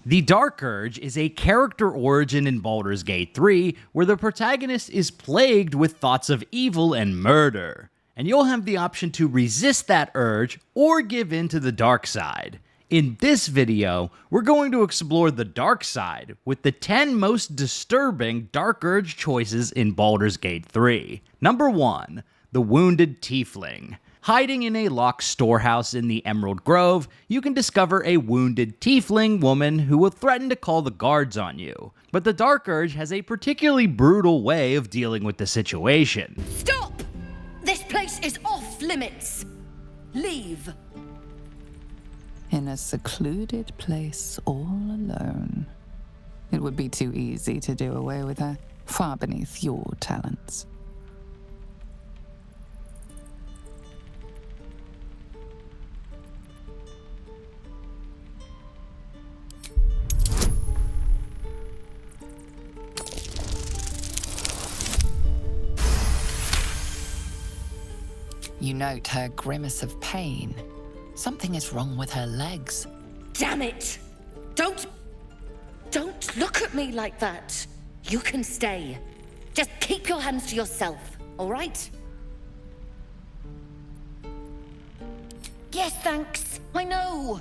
The Dark Urge is a character origin in Baldur's Gate 3 where the protagonist is plagued with thoughts of evil and murder, and you'll have the option to resist that urge or give in to the dark side. In this video, we're going to explore the dark side with the 10 most disturbing Dark Urge choices in Baldur's Gate 3. Number 1. The Wounded Tiefling. Hiding in a locked storehouse in the Emerald Grove, you can discover a wounded tiefling woman who will threaten to call the guards on you. But the Dark Urge has a particularly brutal way of dealing with the situation. Stop! This place is off limits. Leave. In a secluded place all alone. It would be too easy to do away with her, far beneath your talents. You note her grimace of pain. Something is wrong with her legs. Damn it! Don't look at me like that. You can stay. Just keep your hands to yourself, all right? Yes, thanks. I know.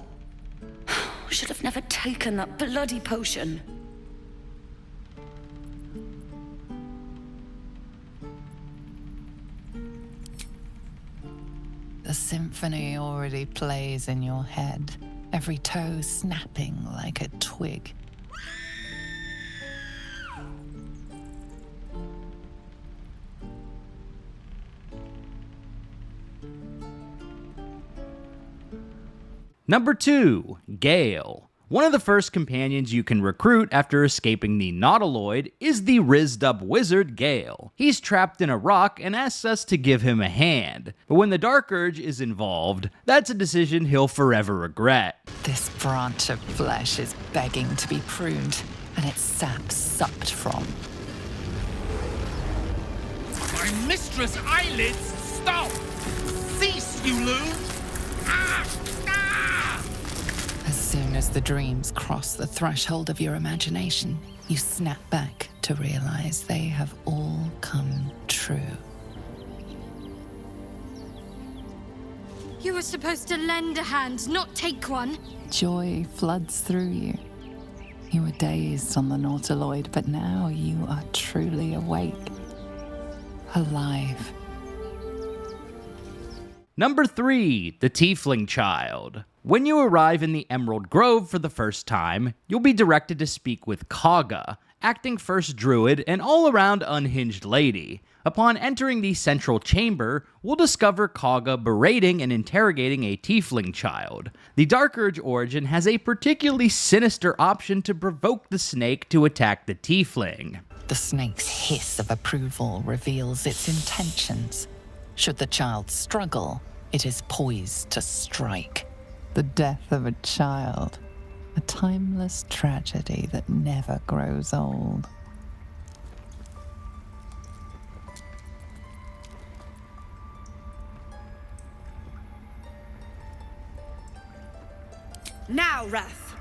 Should have never taken that bloody potion. The symphony already plays in your head, every toe snapping like a twig. Number 2. Gale. One of the first companions you can recruit after escaping the Nautiloid is the rizzed-up wizard Gale. He's trapped in a rock and asks us to give him a hand. But when the Dark Urge is involved, that's a decision he'll forever regret. This branch of flesh is begging to be pruned, and its sap sucked from. My mistress' eyelids! Stop! Cease, you loon! Ah! As soon as the dreams cross the threshold of your imagination, you snap back to realize they have all come true. You were supposed to lend a hand, not take one. Joy floods through you. You were dazed on the Nautiloid, but now you are truly awake. Alive. Number 3. The Tiefling Child. When you arrive in the Emerald Grove for the first time, you'll be directed to speak with Kaga, acting first druid and all-around unhinged lady. Upon entering the central chamber, we'll discover Kaga berating and interrogating a Tiefling Child. The Dark Urge origin has a particularly sinister option to provoke the snake to attack the Tiefling. The snake's hiss of approval reveals its intentions. Should the child struggle, it is poised to strike. The death of a child, a timeless tragedy that never grows old. Now, Wrath.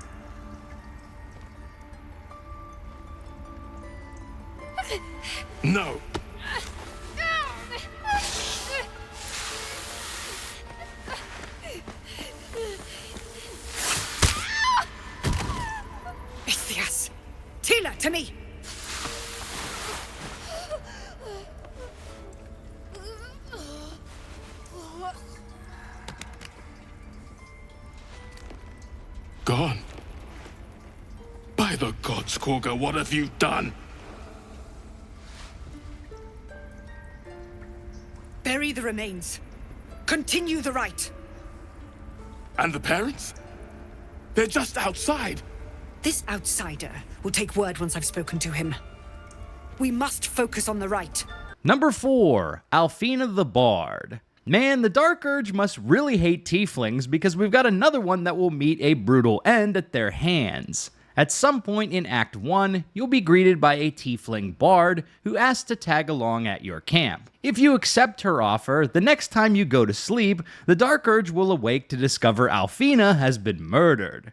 No! Tila, to me! Gone. By the gods, Kaga, what have you done? Bury the remains. Continue the rite. And the parents? They're just outside. This outsider will take word once I've spoken to him. We must focus on the rite. Number 4. Alfira the Bard. Man, the Dark Urge must really hate tieflings because we've got another one that will meet a brutal end at their hands. At some point in Act 1, you'll be greeted by a tiefling bard who asks to tag along at your camp. If you accept her offer, the next time you go to sleep, the Dark Urge will awake to discover Alfira has been murdered.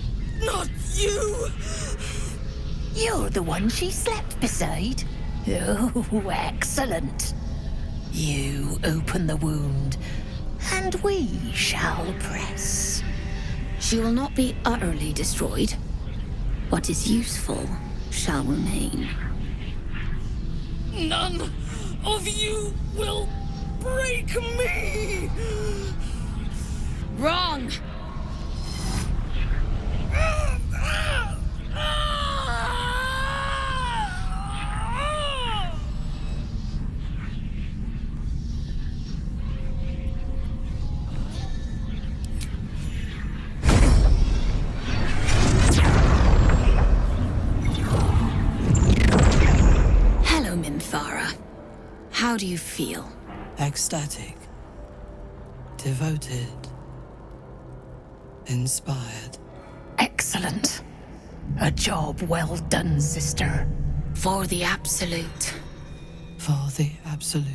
Not you! You're the one she slept beside? Oh, excellent. You open the wound, and we shall press. She will not be utterly destroyed. What is useful shall remain. None of you will break me! Wrong! Hello, Minthara. How do you feel? Ecstatic. Devoted. Inspired. Excellent. A job well done, sister. For the absolute. For the absolute.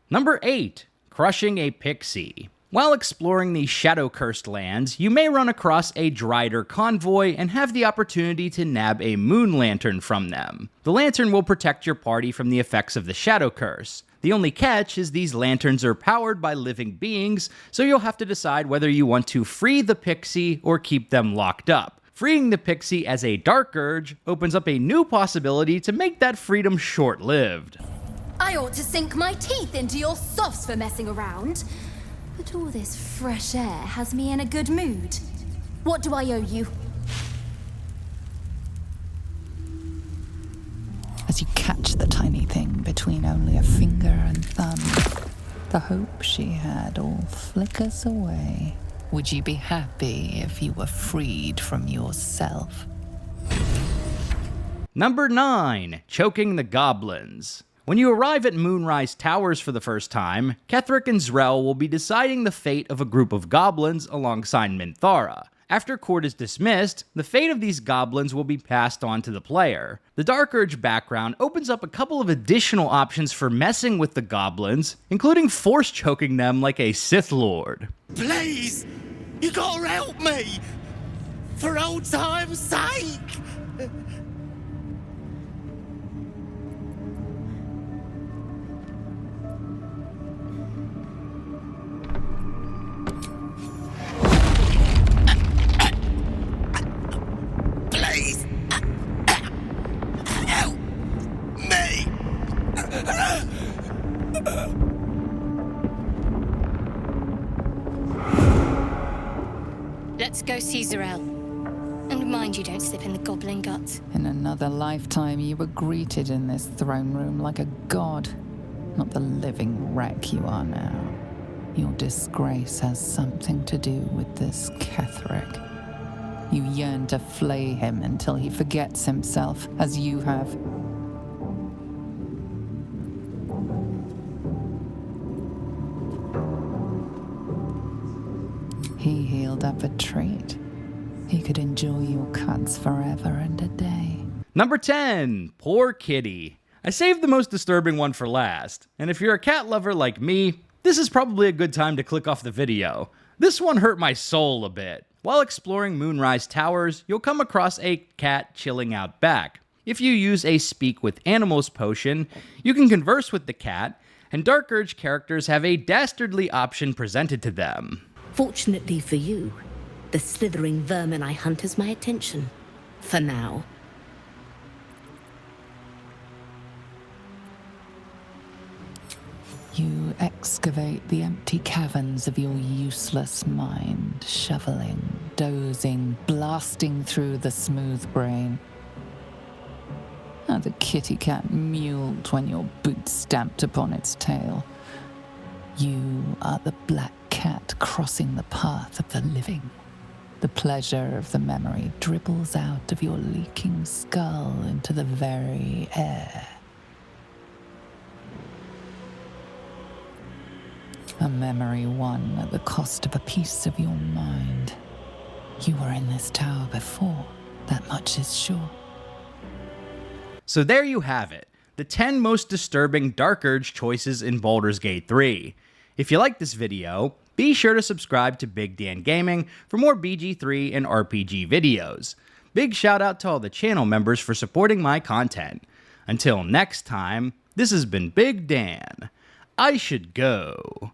Number 8. Crushing a Pixie. While exploring the shadow-cursed lands, you may run across a Drider convoy and have the opportunity to nab a moon lantern from them. The lantern will protect your party from the effects of the shadow curse. The only catch is these lanterns are powered by living beings, so you'll have to decide whether you want to free the Pixie or keep them locked up. Freeing the Pixie as a Dark Urge opens up a new possibility to make that freedom short-lived. I ought to sink my teeth into your softs for messing around. But all this fresh air has me in a good mood. What do I owe you? As you catch the tiny thing between only a finger and thumb, the hope she had all flickers away. Would you be happy if you were freed from yourself? Number 9. Choking the Goblins. When you arrive at Moonrise Towers for the first time, Ketheric and Zrel will be deciding the fate of a group of goblins alongside Minthara. After court is dismissed, the fate of these goblins will be passed on to the player. The Dark Urge background opens up a couple of additional options for messing with the goblins, including force choking them like a Sith Lord. Please! You gotta help me! For old time's sake! Please! Help me! Let's go see Zrel. And mind you don't slip in the goblin guts. In another lifetime, you were greeted in this throne room like a god, not the living wreck you are now. Your disgrace has something to do with this Ketheric. You yearn to flay him until he forgets himself, as you have. He healed up a treat. He could enjoy your cuts forever and a day. Number 10. Poor Kitty. I saved the most disturbing one for last, and if you're a cat lover like me, this is probably a good time to click off the video. This one hurt my soul a bit. While exploring Moonrise Towers, you'll come across a cat chilling out back. If you use a Speak with Animals potion, you can converse with the cat, and Dark Urge characters have a dastardly option presented to them. Fortunately for you, the slithering vermin I hunt has my attention. For now. You excavate the empty caverns of your useless mind, shoveling, dozing, blasting through the smooth brain. How the kitty cat mewled when your boot stamped upon its tail. You are the black cat crossing the path of the living. The pleasure of the memory dribbles out of your leaking skull into the very air. A memory won at the cost of a piece of your mind. You were in this tower before, that much is sure. So there you have it, the 10 most disturbing Dark Urge choices in Baldur's Gate 3. If you like this video, Be sure to subscribe to Big Dan Gaming for more BG3 and RPG videos. Big shout out to all the channel members for supporting my content. Until next time, this has been Big Dan. I should go.